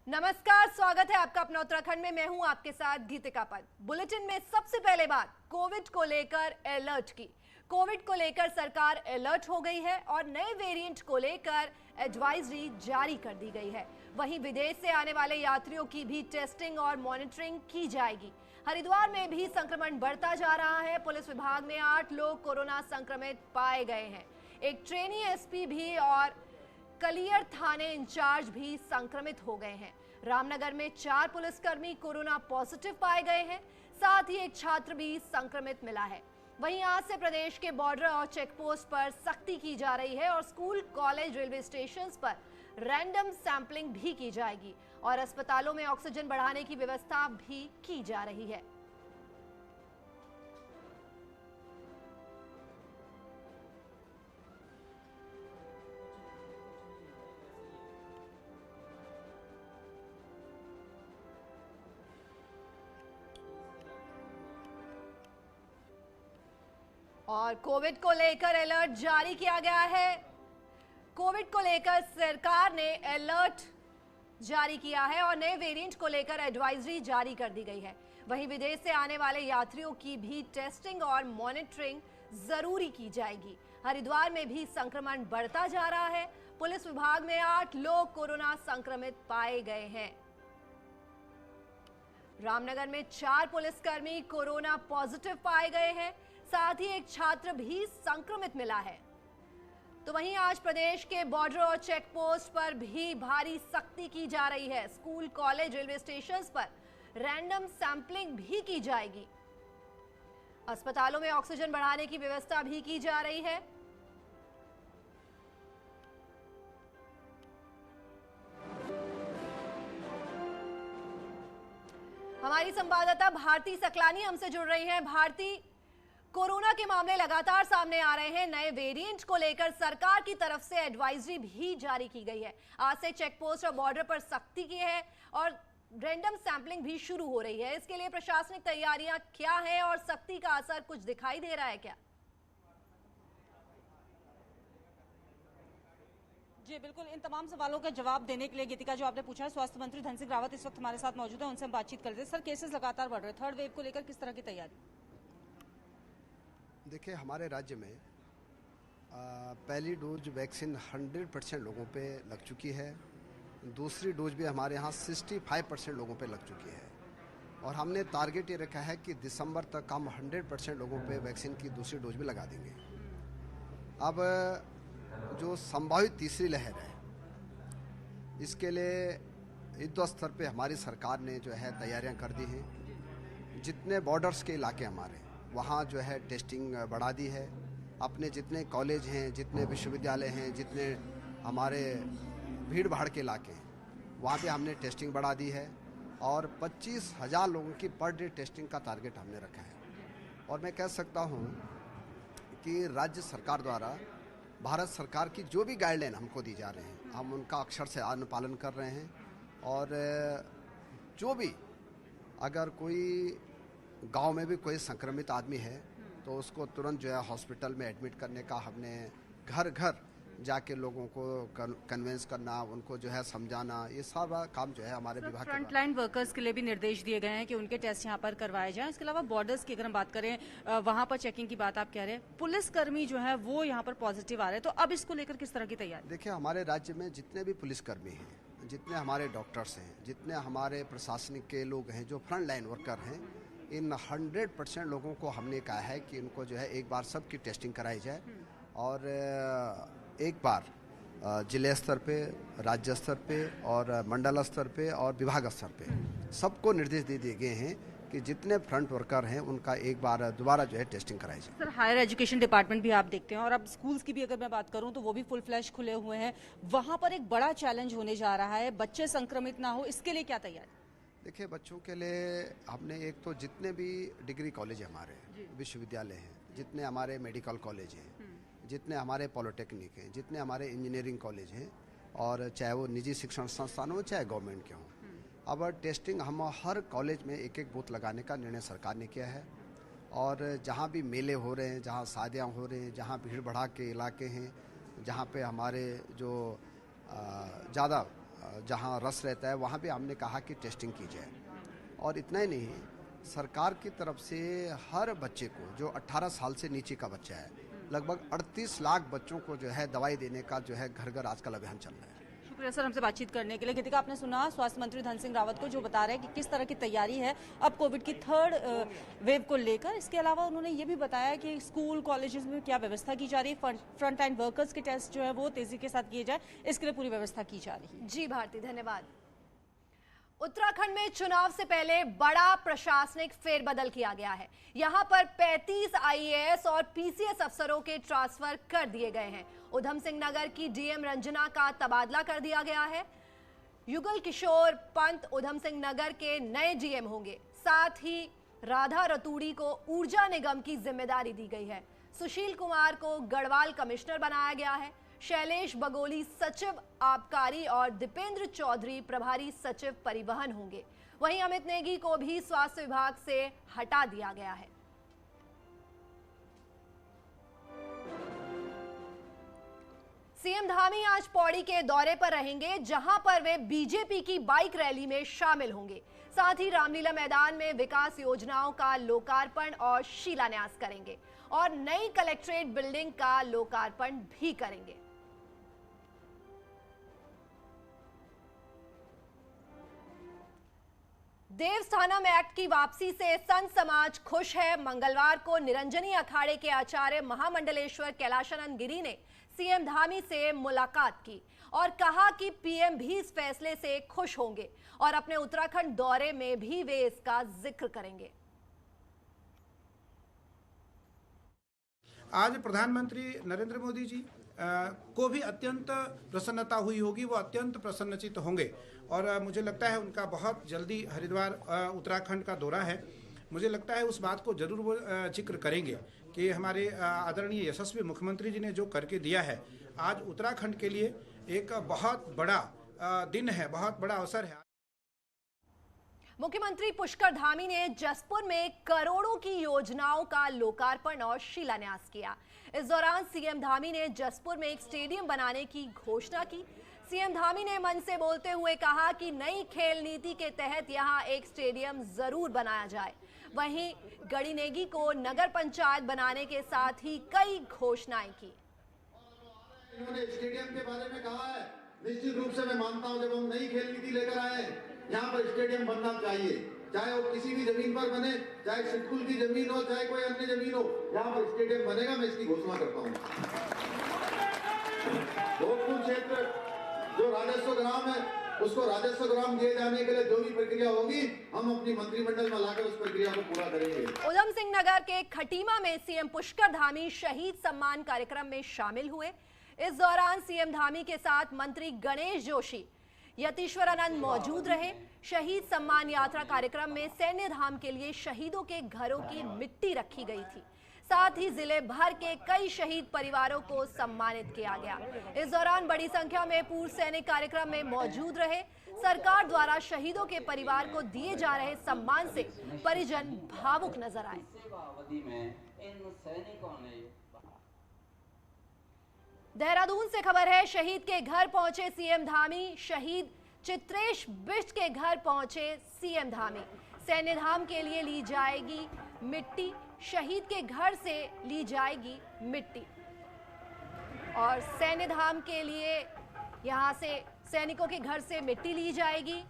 नमस्कार, स्वागत है आपका अपना उत्तराखंड में। मैं हूं आपके साथ गीतिका पंत। बुलेटिन में सबसे पहले बात कोविड को लेकर अलर्ट की। कोविड को लेकर सरकार अलर्ट हो गई है और नए वेरिएंट को लेकर एडवाइजरी जारी कर दी गई है। वहीं विदेश से आने वाले यात्रियों की भी टेस्टिंग और मॉनिटरिंग की जाएगी। हरिद्वार में भी संक्रमण बढ़ता जा रहा है। पुलिस विभाग में 8 लोग कोरोना संक्रमित पाए गए हैं। एक ट्रेनी एसपी भी और कलियर थाने इंचार्ज भी संक्रमित हो गए हैं। रामनगर में 4 पुलिसकर्मी कोरोना पॉजिटिव पाए गए हैं। साथ ही एक छात्र भी संक्रमित मिला है। वहीं आज से प्रदेश के बॉर्डर और चेकपोस्ट पर सख्ती की जा रही है और स्कूल, कॉलेज, रेलवे स्टेशन पर रैंडम सैंपलिंग भी की जाएगी और अस्पतालों में ऑक्सीजन बढ़ाने की व्यवस्था भी की जा रही है। और कोविड को लेकर अलर्ट जारी किया गया है। कोविड को लेकर सरकार ने अलर्ट जारी किया है और नए वेरिएंट को लेकर एडवाइजरी जारी कर दी गई है। वहीं विदेश से आने वाले यात्रियों की भी टेस्टिंग और मॉनिटरिंग जरूरी की जाएगी। हरिद्वार में भी संक्रमण बढ़ता जा रहा है। पुलिस विभाग में 8 लोग कोरोना संक्रमित पाए गए हैं। रामनगर में 4 पुलिसकर्मी कोरोना पॉजिटिव पाए गए हैं। साथ ही एक छात्र भी संक्रमित मिला है। तो वहीं आज प्रदेश के बॉर्डर और चेक पोस्ट पर भी भारी सख्ती की जा रही है। स्कूल, कॉलेज, रेलवे स्टेशन पर रैंडम सैंपलिंग भी की जाएगी। अस्पतालों में ऑक्सीजन बढ़ाने की व्यवस्था भी की जा रही है। हमारी संवाददाता भारती सकलानी हमसे जुड़ रही हैं। भारती, कोरोना के मामले लगातार सामने आ रहे हैं। नए वेरिएंट को लेकर सरकार की तरफ से एडवाइजरी भी जारी की गई है। आज से चेक पोस्ट और बॉर्डर पर सख्ती की है और रैंडम सैंपलिंग भी शुरू हो रही है। इसके लिए प्रशासनिक तैयारियां क्या है और सख्ती का असर कुछ दिखाई दे रहा है क्या? जी बिल्कुल, इन तमाम सवालों का जवाब देने के लिए गीतिका जो आपने पूछा है, स्वास्थ्य मंत्री धन सिंह रावत इस वक्त हमारे साथ मौजूद है। उनसे हम बातचीत कर रहे थे। सर, केसेस लगातार बढ़ रहे हैं, थर्ड वेव को लेकर किस तरह की तैयारी? देखिए, हमारे राज्य में पहली डोज वैक्सीन 100% लोगों पे लग चुकी है। दूसरी डोज भी हमारे यहाँ 65% लोगों पे लग चुकी है और हमने टारगेट ये रखा है कि दिसंबर तक हम 100% लोगों पे वैक्सीन की दूसरी डोज भी लगा देंगे। अब जो संभावित तीसरी लहर है, इसके लिए युद्ध स्तर पे हमारी सरकार ने जो है तैयारियां कर दी हैं। जितने बॉर्डर्स के इलाके हमारे, वहाँ जो है टेस्टिंग बढ़ा दी है। अपने जितने कॉलेज हैं, जितने विश्वविद्यालय हैं, जितने हमारे भीड़ भाड़ के इलाके हैं, वहाँ पे हमने टेस्टिंग बढ़ा दी है और 25,000 लोगों की पर डे टेस्टिंग का टारगेट हमने रखा है। और मैं कह सकता हूँ कि राज्य सरकार द्वारा भारत सरकार की जो भी गाइडलाइन हमको दी जा रहे हैं, हम उनका अक्षर से अनुपालन कर रहे हैं। और जो भी अगर कोई गांव में भी कोई संक्रमित आदमी है तो उसको तुरंत जो है हॉस्पिटल में एडमिट करने का हमने घर घर जाके लोगों को कन्वेंस करना, उनको जो है समझाना, ये सारा काम जो है हमारे विभाग के फ्रंट लाइन वर्कर्स के लिए भी निर्देश दिए गए हैं कि उनके टेस्ट यहाँ पर करवाए जाएं। इसके अलावा बॉर्डर्स की अगर हम बात करें, वहाँ पर चेकिंग की बात आप कह रहे हैं, पुलिसकर्मी जो है वो यहाँ पर पॉजिटिव आ रहे हैं, तो अब इसको लेकर किस तरह की तैयारी? देखिए, हमारे राज्य में जितने भी पुलिसकर्मी हैं, जितने हमारे डॉक्टर्स हैं, जितने हमारे प्रशासनिक के लोग हैं, जो फ्रंट लाइन वर्कर हैं, इन 100% लोगों को हमने कहा है कि इनको जो है एक बार सबकी टेस्टिंग कराई जाए और एक बार जिले स्तर पे, राज्य स्तर पे और मंडल स्तर पे और विभाग स्तर पे सबको निर्देश दे दिए गए हैं कि जितने फ्रंट वर्कर हैं उनका एक बार दोबारा जो है टेस्टिंग कराई जाए। सर, हायर एजुकेशन डिपार्टमेंट भी आप देखते हैं और अब स्कूल्स की भी अगर मैं बात करूं तो वो भी फुल फ्लैश खुले हुए हैं। वहां पर एक बड़ा चैलेंज होने जा रहा है, बच्चे संक्रमित ना हो, इसके लिए क्या तैयारी? देखिए, बच्चों के लिए हमने एक तो जितने भी डिग्री कॉलेज हमारे विश्वविद्यालय हैं, जितने हमारे मेडिकल कॉलेज हैं, जितने हमारे पॉलिटेक्निक हैं, जितने हमारे इंजीनियरिंग कॉलेज हैं, और चाहे वो निजी शिक्षण संस्थान हो चाहे गवर्नमेंट के हों, अब टेस्टिंग हम हर कॉलेज में एक एक बूथ लगाने का निर्णय सरकार ने किया है। और जहाँ भी मेले हो रहे हैं, जहाँ शादियाँ हो रही हैं, जहाँ भीड़ भड़ाक के इलाके हैं, जहाँ पे हमारे जो ज़्यादा जहाँ रस रहता है वहाँ पे हमने कहा कि टेस्टिंग की जाए। और इतना ही नहीं, सरकार की तरफ से हर बच्चे को जो 18 साल से नीचे का बच्चा है, लगभग 38 लाख बच्चों को जो है दवाई देने का जो है घर घर आजकल अभियान चल रहा है। शुक्रिया सर हमसे बातचीत करने के लिए। गीतिका, आपने सुना स्वास्थ्य मंत्री धन सिंह रावत को जो बता रहे हैं कि किस तरह की तैयारी है अब कोविड की थर्ड वेव को लेकर। इसके अलावा उन्होंने ये भी बताया कि स्कूल कॉलेजेस में क्या व्यवस्था की जा रही है, फ्रंट लाइन वर्कर्स के टेस्ट जो है वो तेजी के साथ किए जाए, इसके लिए पूरी व्यवस्था की जा रही है। जी भारती, धन्यवाद। उत्तराखंड में चुनाव से पहले बड़ा प्रशासनिक फेरबदल किया गया है। यहां पर 35 आईएएस और पीसीएस अफसरों के ट्रांसफर कर दिए गए हैं। उधम सिंह नगर की डीएम रंजना का तबादला कर दिया गया है। युगल किशोर पंत उधम सिंह नगर के नए डीएम होंगे। साथ ही राधा रतूड़ी को ऊर्जा निगम की जिम्मेदारी दी गई है। सुशील कुमार को गढ़वाल कमिश्नर बनाया गया है। शैलेश बगोली सचिव आबकारी और दीपेंद्र चौधरी प्रभारी सचिव परिवहन होंगे। वहीं अमित नेगी को भी स्वास्थ्य विभाग से हटा दिया गया है। सीएम धामी आज पौड़ी के दौरे पर रहेंगे, जहां पर वे बीजेपी की बाइक रैली में शामिल होंगे। साथ ही रामलीला मैदान में विकास योजनाओं का लोकार्पण और शिलान्यास करेंगे और नई कलेक्ट्रेट बिल्डिंग का लोकार्पण भी करेंगे। देवस्थानम एक्ट की वापसी से संत समाज खुश है। मंगलवार को निरंजनी अखाड़े के आचार्य महामंडलेश्वर कैलाशानंद गिरी ने सीएम धामी से मुलाकात की और कहा कि पीएम भी इस फैसले से खुश होंगे और अपने उत्तराखंड दौरे में भी वे इसका जिक्र करेंगे। आज प्रधानमंत्री नरेंद्र मोदी जी को भी अत्यंत प्रसन्नता हुई होगी, वो अत्यंत प्रसन्नचित्त होंगे और मुझे लगता है उनका बहुत जल्दी हरिद्वार उत्तराखंड का दौरा है। मुझे लगता है उस बात को जरूर वो जिक्र करेंगे कि हमारे आदरणीय यशस्वी मुख्यमंत्री जी ने जो करके दिया है, आज उत्तराखंड के लिए एक बहुत बड़ा दिन है, बहुत बड़ा अवसर है। मुख्यमंत्री पुष्कर धामी ने जसपुर में करोड़ों की योजनाओं का लोकार्पण और शिलान्यास किया। इस दौरान सीएम धामी ने जसपुर में एक स्टेडियम बनाने की घोषणा की। सीएम धामी ने मन से बोलते हुए कहा कि नई खेल नीति के तहत यहां एक स्टेडियम जरूर बनाया जाए। वहीं गड़ीनेगी को नगर पंचायत बनाने के साथ ही कई घोषणाएं की। इन्होंने स्टेडियम के बारे में कहा है, निश्चित रूप से मैं मानता हूं, जब हम नई खेल नीति लेकर आए, यहाँ पर स्टेडियम बनना चाहिए, चाहे वो किसी भी जमीन पर बने, चाहे स्कूल की जमीन हो, चाहे कोई अन्य जमीन हो, यहाँ पर स्टेडियम बनेगा। मैं इसकी घोषणा करता हूँ। भोजपुर क्षेत्र जो राजस्व ग्राम है, उसको राजस्व ग्राम दिए जाने के लिए जो भी प्रक्रिया होगी, हम अपनी मंत्रिमंडल में लाकर उस प्रक्रिया को पूरा करेंगे। उधम सिंह नगर के खटीमा में सीएम पुष्कर धामी शहीद सम्मान कार्यक्रम में शामिल हुए। इस दौरान सीएम धामी के साथ मंत्री गणेश जोशी, यतीश्वरानंद मौजूद रहे। शहीद सम्मान यात्रा कार्यक्रम में सैन्य धाम के लिए शहीदों के घरों की मिट्टी रखी गई थी। साथ ही जिले भर के कई शहीद परिवारों को सम्मानित किया गया। इस दौरान बड़ी संख्या में पूर्व सैनिक कार्यक्रम में मौजूद रहे। सरकार द्वारा शहीदों के परिवार को दिए जा रहे सम्मान से परिजन भावुक नजर आए। देहरादून से खबर है, शहीद के घर पहुंचे सीएम धामी। शहीद चित्रेश बिष्ट के घर पहुंचे सीएम धामी। सैन्य धाम के लिए ली जाएगी मिट्टी, शहीद के घर से ली जाएगी मिट्टी और सैन्य धाम के लिए यहां से सैनिकों के घर से मिट्टी ली जाएगी।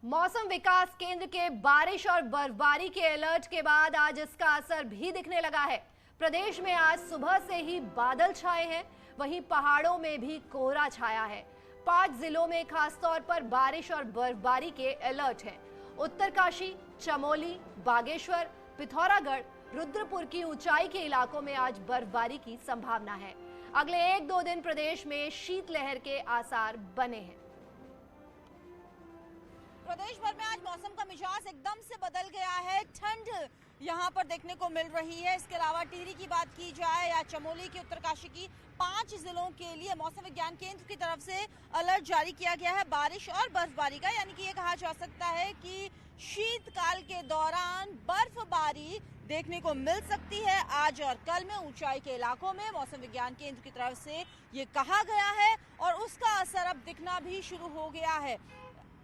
मौसम विकास केंद्र के बारिश और बर्फबारी के अलर्ट के बाद आज इसका असर भी दिखने लगा है। प्रदेश में आज सुबह से ही बादल छाए हैं, वहीं पहाड़ों में भी कोहरा छाया है। 5 जिलों में खासतौर पर बारिश और बर्फबारी के अलर्ट हैं। उत्तरकाशी, चमोली, बागेश्वर, पिथौरागढ़, रुद्रपुर की ऊंचाई के इलाकों में आज बर्फबारी की संभावना है। अगले 1-2 दिन प्रदेश में शीतलहर के आसार बने हैं। प्रदेश भर में आज मौसम का मिजाज एकदम से बदल गया है। ठंड यहाँ पर देखने को मिल रही है। इसके अलावा टिहरी की बात की जाए या चमोली की, उत्तरकाशी की, 5 जिलों के लिए मौसम विज्ञान केंद्र की तरफ से अलर्ट जारी किया गया है बारिश और बर्फबारी का। यानी कि ये कहा जा सकता है कि शीतकाल के दौरान बर्फबारी देखने को मिल सकती है। आज और कल में ऊंचाई के इलाकों में मौसम विज्ञान केंद्र की तरफ से ये कहा गया है और उसका असर अब दिखना भी शुरू हो गया है।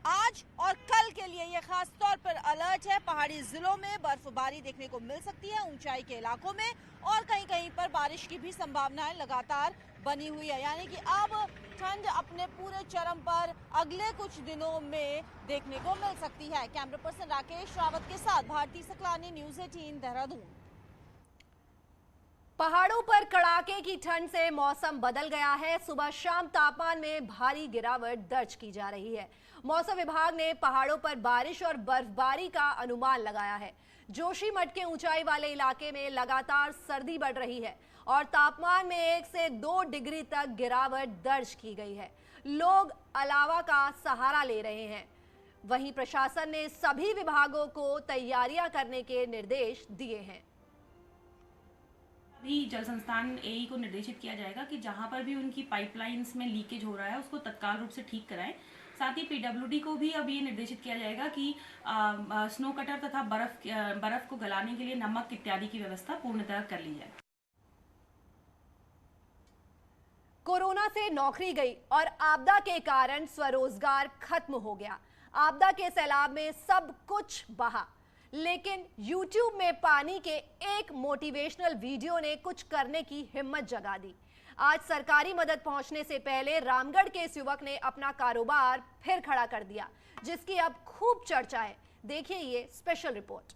आज और कल के लिए ये खास तौर पर अलर्ट है। पहाड़ी जिलों में बर्फबारी देखने को मिल सकती है ऊंचाई के इलाकों में, और कहीं कहीं पर बारिश की भी संभावनाएं लगातार बनी हुई है। यानी कि अब ठंड अपने पूरे चरम पर अगले कुछ दिनों में देखने को मिल सकती है। कैमरा पर्सन राकेश रावत के साथ भारती सकलानी, न्यूज़ 18 देहरादून। पहाड़ों पर कड़ाके की ठंड से मौसम बदल गया है। सुबह शाम तापमान में भारी गिरावट दर्ज की जा रही है। मौसम विभाग ने पहाड़ों पर बारिश और बर्फबारी का अनुमान लगाया है। जोशीमठ के ऊंचाई वाले इलाके में लगातार सर्दी बढ़ रही है और तापमान में 1 से 2 डिग्री तक गिरावट दर्ज की गई है। लोग अलावा का सहारा ले रहे हैं। वहीं प्रशासन ने सभी विभागों को तैयारियां करने के निर्देश दिए हैं। अभी जल संस्थान एई को निर्देशित किया जाएगा कि जहां पर भी उनकी पाइपलाइंस में लीकेज हो रहा है उसको तत्काल रूप से ठीक कराएं। साथ ही पीडब्ल्यूडी को भी अब ये निर्देशित किया जाएगा कि स्नो कटर तथा बर्फ को गलाने के लिए नमक इत्यादि की व्यवस्था पूर्णतः कर ली जाए। कोरोना से नौकरी गई और आपदा के कारण स्वरोजगार खत्म हो गया। आपदा के सैलाब में सब कुछ बहा, लेकिन YouTube में पानी के एक मोटिवेशनल वीडियो ने कुछ करने की हिम्मत जगा दी। आज सरकारी मदद पहुंचने से पहले रामगढ़ के इस युवक ने अपना कारोबार फिर खड़ा कर दिया, जिसकी अब खूब चर्चा है। देखिए ये स्पेशल रिपोर्ट।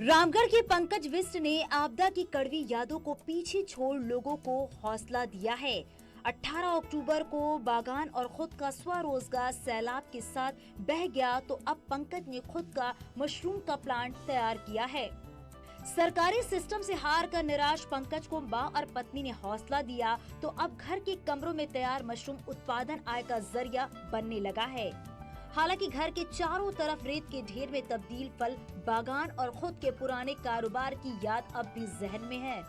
रामगढ़ के पंकज बिष्ट ने आपदा की कड़वी यादों को पीछे छोड़ लोगों को हौसला दिया है। 18 अक्टूबर को बागान और खुद का स्वरोजगार सैलाब के साथ बह गया तो अब पंकज ने खुद का मशरूम का प्लांट तैयार किया है। सरकारी सिस्टम से हार कर निराश पंकज को मां और पत्नी ने हौसला दिया तो अब घर के कमरों में तैयार मशरूम उत्पादन आय का जरिया बनने लगा है। हालांकि घर के चारों तरफ रेत के ढेर में तब्दील फल, बागान और खुद के पुराने कारोबार की याद अब भी जहन में है।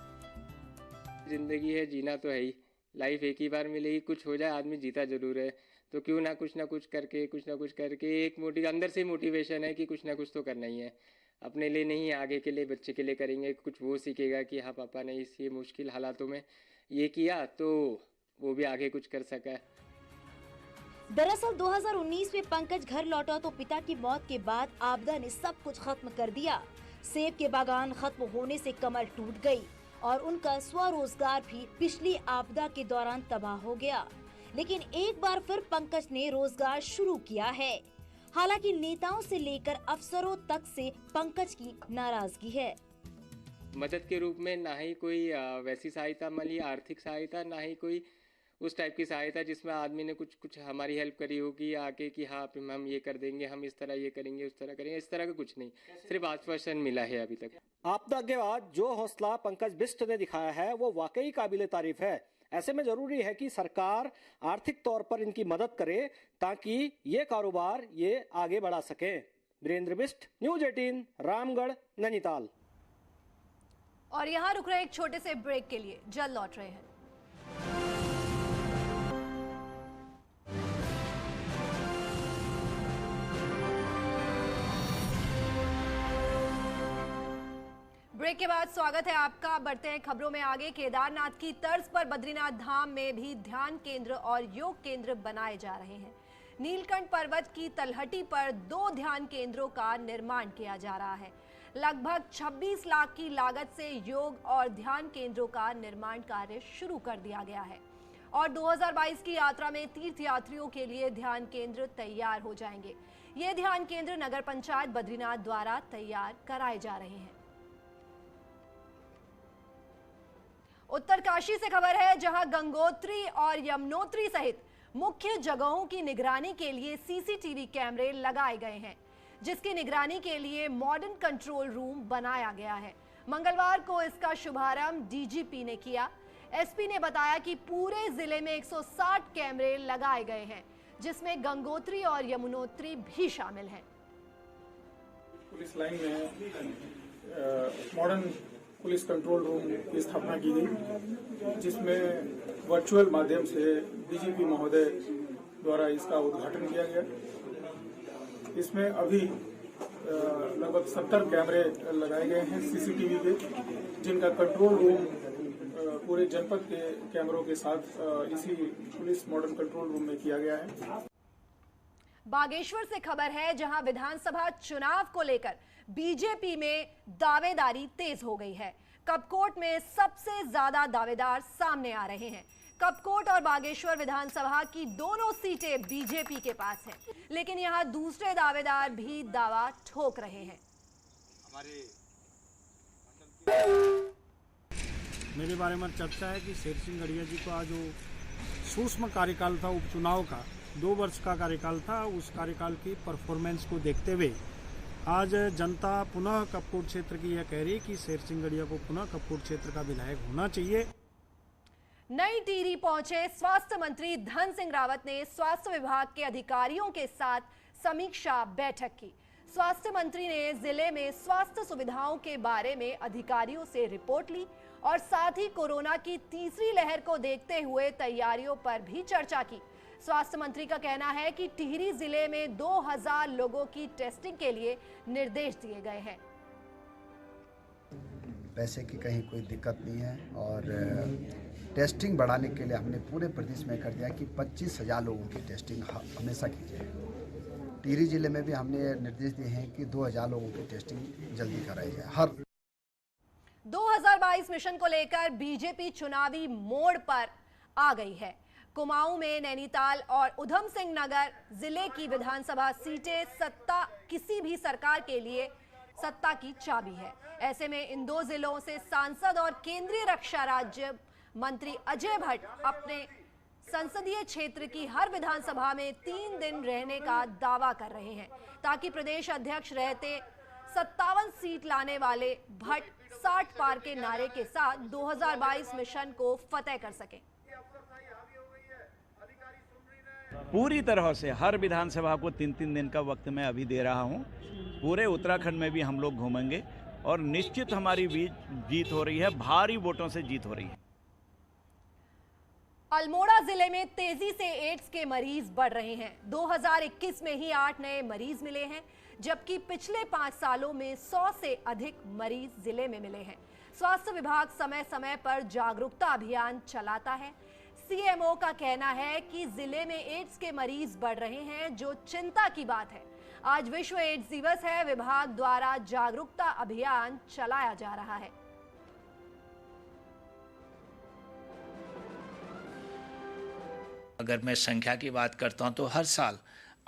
जिंदगी है, जीना तो है ही, लाइफ एक ही बार मिलेगी, कुछ हो जाए आदमी जीता जरूर है, तो क्यों ना कुछ करके एक अंदर से मोटिवेशन है कि कुछ ना कुछ तो करना ही है। अपने लिए नहीं, आगे के लिए, बच्चे के लिए करेंगे कुछ। वो सीखेगा कि हाँ पापा ने इस ये मुश्किल हालातों में ये किया तो वो भी आगे कुछ कर सका। दरअसल 2019 में पंकज घर लौटा तो पिता की मौत के बाद आपदा ने सब कुछ खत्म कर दिया। सेब के बागान खत्म होने से कमर टूट गई और उनका स्वरोजगार भी पिछली आपदा के दौरान तबाह हो गया। लेकिन एक बार फिर पंकज ने रोजगार शुरू किया है। हालांकि नेताओं से लेकर अफसरों तक से पंकज की नाराजगी है। मदद के रूप में ना ही कोई वैसी सहायता मिली, आर्थिक सहायता, ना ही कोई उस टाइप की सहायता जिसमें आदमी ने कुछ हमारी हेल्प करी होगी आके कि हाँ हम ये कर देंगे, हम इस तरह ये करेंगे, उस तरह करेंगे, इस तरह का कुछ नहीं। सिर्फ आश्वासन मिला है अभी तक। आपदा के बाद जो हौसला पंकज बिष्ट ने दिखाया है वो वाकई काबिले तारीफ है। ऐसे में जरूरी है कि सरकार आर्थिक तौर पर इनकी मदद करे ताकि ये कारोबार ये आगे बढ़ा सके। वीरेंद्र बिष्ट, न्यूज़ 18, रामगढ़, नैनीताल। और यहाँ रुक रहे एक छोटे से ब्रेक के लिए, जल्द लौट रहे हैं। ब्रेक के बाद स्वागत है आपका। बढ़ते हैं खबरों में आगे। केदारनाथ की तर्ज पर बद्रीनाथ धाम में भी ध्यान केंद्र और योग केंद्र बनाए जा रहे हैं। नीलकंठ पर्वत की तलहटी पर 2 ध्यान केंद्रों का निर्माण किया जा रहा है। लगभग 26 लाख की लागत से योग और ध्यान केंद्रों का निर्माण कार्य शुरू कर दिया गया है और 2022 की यात्रा में तीर्थयात्रियों के लिए ध्यान केंद्र तैयार हो जाएंगे। ये ध्यान केंद्र नगर पंचायत बद्रीनाथ द्वारा तैयार कराए जा रहे हैं। उत्तरकाशी से खबर है, जहां गंगोत्री और यमुनोत्री सहित मुख्य जगहों की निगरानी के लिए सीसीटीवी कैमरे लगाए गए हैं, जिसकी निगरानी के लिए मॉडर्न कंट्रोल रूम बनाया गया है। मंगलवार को इसका शुभारंभ डीजीपी ने किया। एसपी ने बताया कि पूरे जिले में 160 कैमरे लगाए गए हैं, जिसमें गंगोत्री और यमुनोत्री भी शामिल हैं। पुलिस लाइन में मॉडर्न पुलिस कंट्रोल रूम की स्थापना की गई, जिसमें वर्चुअल माध्यम से डीजीपी महोदय द्वारा इसका उद्घाटन किया गया। इसमें अभी लगभग 70 कैमरे लगाए गए हैं सीसीटीवी के, जिनका कंट्रोल रूम पूरे जनपद के कैमरों के साथ इसी पुलिस मॉडर्न कंट्रोल रूम में किया गया है। बागेश्वर से खबर है, जहां विधानसभा चुनाव को लेकर बीजेपी में दावेदारी तेज हो गई है। कपकोट में सबसे ज्यादा दावेदार सामने आ रहे हैं। कपकोट और बागेश्वर विधानसभा की दोनों सीटें बीजेपी के पास हैं, लेकिन यहां दूसरे दावेदार भी दावा ठोक रहे हैं। मेरे बारे में चर्चा है कि शेर सिंह गड़िया जी का जो सूक्ष्म कार्यकाल था उपचुनाव का, 2 वर्ष का कार्यकाल था, उस कार्यकाल की परफॉर्मेंस को देखते हुए आज जनता पुनः कपकोट क्षेत्र की यह कह रही है कि शेर सिंह गड़िया को पुनः कपकोट क्षेत्र का विधायक होना चाहिए। नई टिहरी पहुंचे स्वास्थ्य मंत्री धन सिंह रावत ने स्वास्थ्य विभाग के अधिकारियों के साथ समीक्षा बैठक की। स्वास्थ्य मंत्री ने जिले में स्वास्थ्य सुविधाओं के बारे में अधिकारियों से रिपोर्ट ली और साथ ही कोरोना की तीसरी लहर को देखते हुए तैयारियों पर भी चर्चा की। स्वास्थ्य मंत्री का कहना है कि टिहरी जिले में 2000 लोगों की टेस्टिंग के लिए निर्देश दिए गए हैं। पैसे की कहीं कोई दिक्कत नहीं है और टेस्टिंग बढ़ाने के लिए हमने पूरे प्रदेश में कर दिया कि 25,000 लोगों की टेस्टिंग हमेशा की जाए। टिहरी जिले में भी हमने निर्देश दिए हैं कि 2000 लोगों की टेस्टिंग जल्दी कराई जाए। हर 2022 मिशन को लेकर बीजेपी चुनावी मोड़ पर आ गई है। कुमाऊं में नैनीताल और उधम सिंह नगर जिले की विधानसभा सीटें सत्ता किसी भी सरकार के लिए सत्ता की चाबी है। ऐसे में इन 2 जिलों से सांसद और केंद्रीय रक्षा राज्य मंत्री अजय भट्ट अपने संसदीय क्षेत्र की हर विधानसभा में 3 दिन रहने का दावा कर रहे हैं, ताकि प्रदेश अध्यक्ष रहते 57 सीट लाने वाले भट्ट 60 पार के नारे के साथ 2022 मिशन को फतेह कर सकें। पूरी तरह से हर विधानसभा को 3-3 दिन का वक्त मैं अभी दे रहा हूं। पूरे उत्तराखंड में भी हम लोग घूमेंगे और निश्चित हमारी जीत हो रही है, भारी वोटों से जीत हो रही है। अल्मोड़ा जिले में तेजी से एड्स के मरीज बढ़ रहे हैं। 2021 में ही 8 नए मरीज मिले हैं, जबकि पिछले 5 सालों में 100 से अधिक मरीज जिले में मिले हैं। स्वास्थ्य विभाग समय समय पर जागरूकता अभियान चलाता है। सीएमओ का कहना है कि जिले में एड्स के मरीज बढ़ रहे हैं, जो चिंता की बात है। आज विश्व एड्स दिवस है। विभाग द्वारा जागरूकता अभियान चलाया जा रहा है। अगर मैं संख्या की बात करता हूं तो हर साल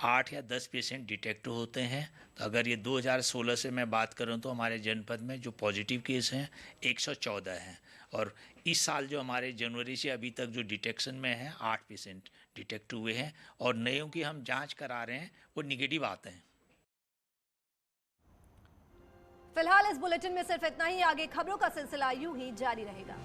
8 या 10 पेशेंट डिटेक्ट होते हैं। तो अगर ये 2016 से मैं बात करूं तो हमारे जनपद में जो पॉजिटिव केस हैं 114 हैं, और इस साल जो हमारे जनवरी से अभी तक जो डिटेक्शन में है 8 पेशेंट डिटेक्ट हुए हैं, और नयों की हम जांच करा रहे हैं, वो निगेटिव आते हैं। फिलहाल इस बुलेटिन में सिर्फ इतना ही। आगे खबरों का सिलसिला यूं ही जारी रहेगा।